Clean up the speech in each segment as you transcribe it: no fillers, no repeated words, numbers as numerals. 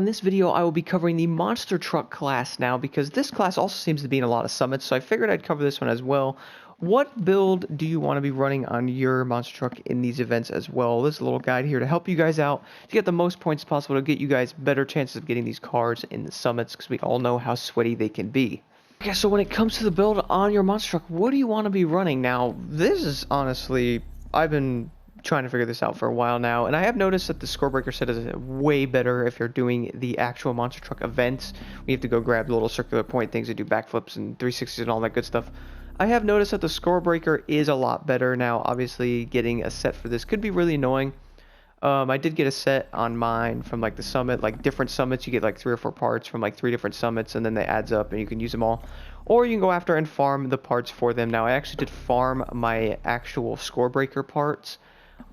this video, I will be covering the monster truck class now because this class also seems to be in a lot of summits, so I figured I'd cover this one as well. What build do you want to be running on your monster truck in these events as well? This is a little guide here to help you guys out to get the most points possible to get you guys better chances of getting these cars in the summits because we all know how sweaty they can be. Okay, so when it comes to the build on your monster truck, what do you want to be running? Now, this is honestly, I've been trying to figure this out for a while now, and I have noticed that the Scorebreaker set is way better if you're doing the actual monster truck events. We have to go grab the little circular point things that do backflips and 360s and all that good stuff. I have noticed that the Scorebreaker is a lot better now. Obviously, getting a set for this could be really annoying. I did get a set on mine from like the summit, like different summits. You get like 3 or 4 parts from like 3 different summits, and then they adds up and you can use them all. Or you can go after and farm the parts for them. Now, I actually did farm my actual Scorebreaker parts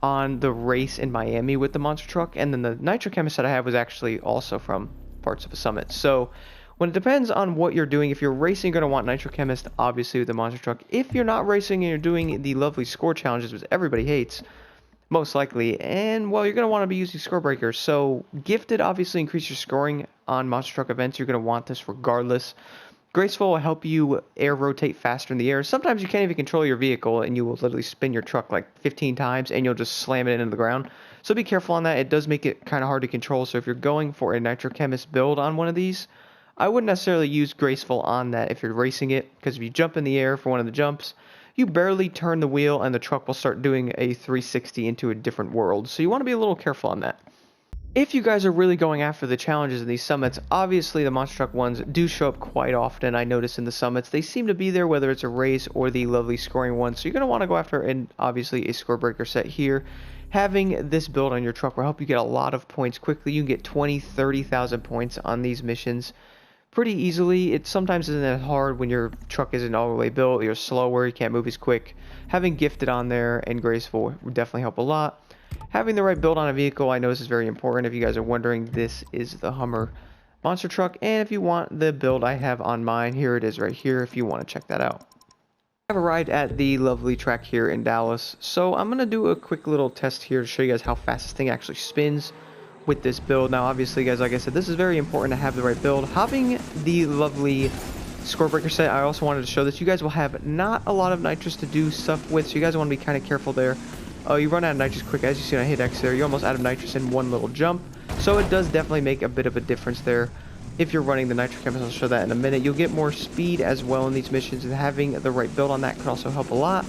on the race in Miami with the monster truck, and then the Nitro chemist that I have was actually also from parts of a summit. So when it depends on what you're doing, if you're racing, you're going to want Nitro chemist, obviously, with the monster truck. If you're not racing and you're doing the lovely score challenges, which everybody hates, most likely, and well, you're going to want to be using Scorebreaker. So gifted obviously increase your scoring on monster truck events. You're going to want this regardless. Graceful will help you air rotate faster in the air. Sometimes you can't even control your vehicle and you will literally spin your truck like 15 times and you'll just slam it into the ground. So be careful on that. It does make it kind of hard to control. So if you're going for a Nitro chemist build on one of these, I wouldn't necessarily use Graceful on that if you're racing it, because if you jump in the air for one of the jumps, you barely turn the wheel and the truck will start doing a 360 into a different world. So you want to be a little careful on that. If you guys are really going after the challenges in these summits, obviously the monster truck ones do show up quite often. I notice in the summits they seem to be there, whether it's a race or the lovely scoring ones. So you're going to want to go after, and obviously a Scorebreaker set here. Having this build on your truck will help you get a lot of points quickly. You can get 20, 30,000 points on these missions pretty easily. It sometimes isn't that hard when your truck isn't all the way built, you're slower, you can't move as quick. Having gifted on there and graceful would definitely help a lot. Having the right build on a vehicle, I know this is very important. If you guys are wondering, this is the Hummer monster truck, and if you want the build I have on mine, here it is right here if you want to check that out. I have arrived at the lovely track here in Dallas, so I'm going to do a quick little test here to show you guys how fast this thing actually spins with this build. Now obviously guys, like I said, this is very important to have the right build. Having the lovely Scorebreaker set, I also wanted to show this. You guys will have not a lot of nitrous to do stuff with, so you guys want to be kind of careful there. You run out of nitrous quick. As you see when I hit X there, you're almost out of nitrous in one little jump, so it does definitely make a bit of a difference there. If you're running the Nitro chemist, I'll show that in a minute. You'll get more speed as well in these missions, and having the right build on that can also help a lot.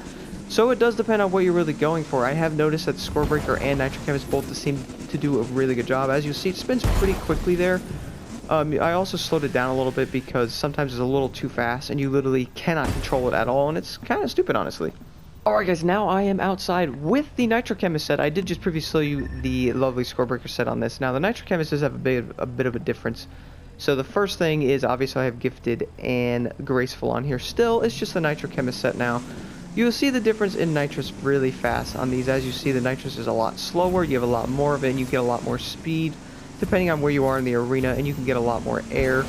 So it does depend on what you're really going for. I have noticed that Scorebreaker and Nitro chemist both seem to do a really good job. As you see, it spins pretty quickly there. I also slowed it down a little bit because sometimes it's a little too fast and you literally cannot control it at all, and it's kind of stupid, honestly. Alright guys, now I am outside with the Nitro chemist set. I did just previously show you the lovely Scorebreaker set on this. Now the Nitro chemist does have a bit of a difference. So the first thing is, obviously I have gifted and graceful on here. Still, it's just the Nitro chemist set now. You'll see the difference in nitrous really fast on these. As you see, the nitrous is a lot slower, you have a lot more of it, and you get a lot more speed depending on where you are in the arena, and you can get a lot more air,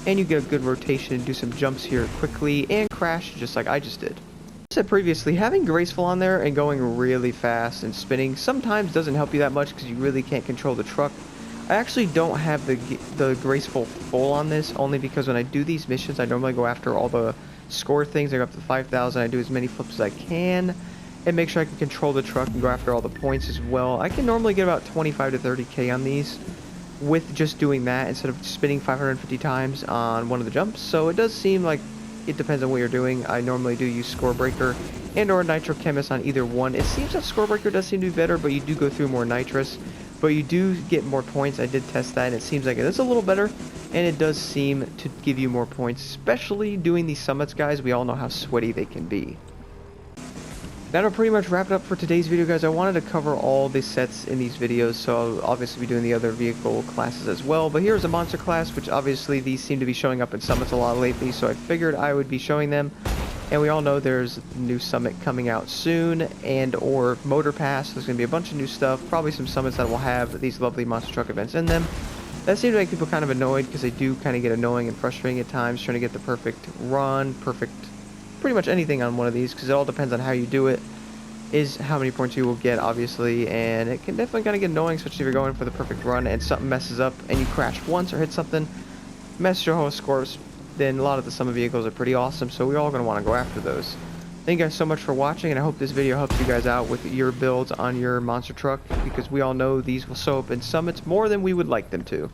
and you get a good rotation and do some jumps here quickly and crash just like I just did. As I said previously, having graceful on there and going really fast and spinning sometimes doesn't help you that much because you really can't control the truck. I actually don't have the graceful full on this, only because when I do these missions, I normally go after all the score things. I go up to 5,000. I do as many flips as I can and make sure I can control the truck and go after all the points as well. I can normally get about 25 to 30k on these with just doing that instead of spinning 550 times on one of the jumps. So it does seem like it depends on what you're doing. I normally do use Scorebreaker and or Nitro chemist on either one. It seems that Scorebreaker does seem to be better, but you do go through more nitrous, but you do get more points. I did test that and it seems like it is a little better, and it does seem to give you more points, especially doing these summits, guys. We all know how sweaty they can be. That'll pretty much wrap it up for today's video, guys. I wanted to cover all the sets in these videos, so I'll obviously be doing the other vehicle classes as well. But here's a monster class, which obviously these seem to be showing up in summits a lot lately, so I figured I would be showing them. And we all know there's a new summit coming out soon, and or Motor Pass. There's going to be a bunch of new stuff, probably some summits that will have these lovely monster truck events in them. That seems to make people kind of annoyed because they do kind of get annoying and frustrating at times trying to get the perfect run, pretty much anything on one of these, because it all depends on how you do it. is how many points you will get, obviously, and it can definitely kind of get annoying, especially if you're going for the perfect run and something messes up and you crash once or hit something, mess your whole scores. Then a lot of the summon vehicles are pretty awesome, so we're all going to want to go after those. Thank you guys so much for watching, and I hope this video helps you guys out with your builds on your monster truck, because we all know these will show up in summits more than we would like them to.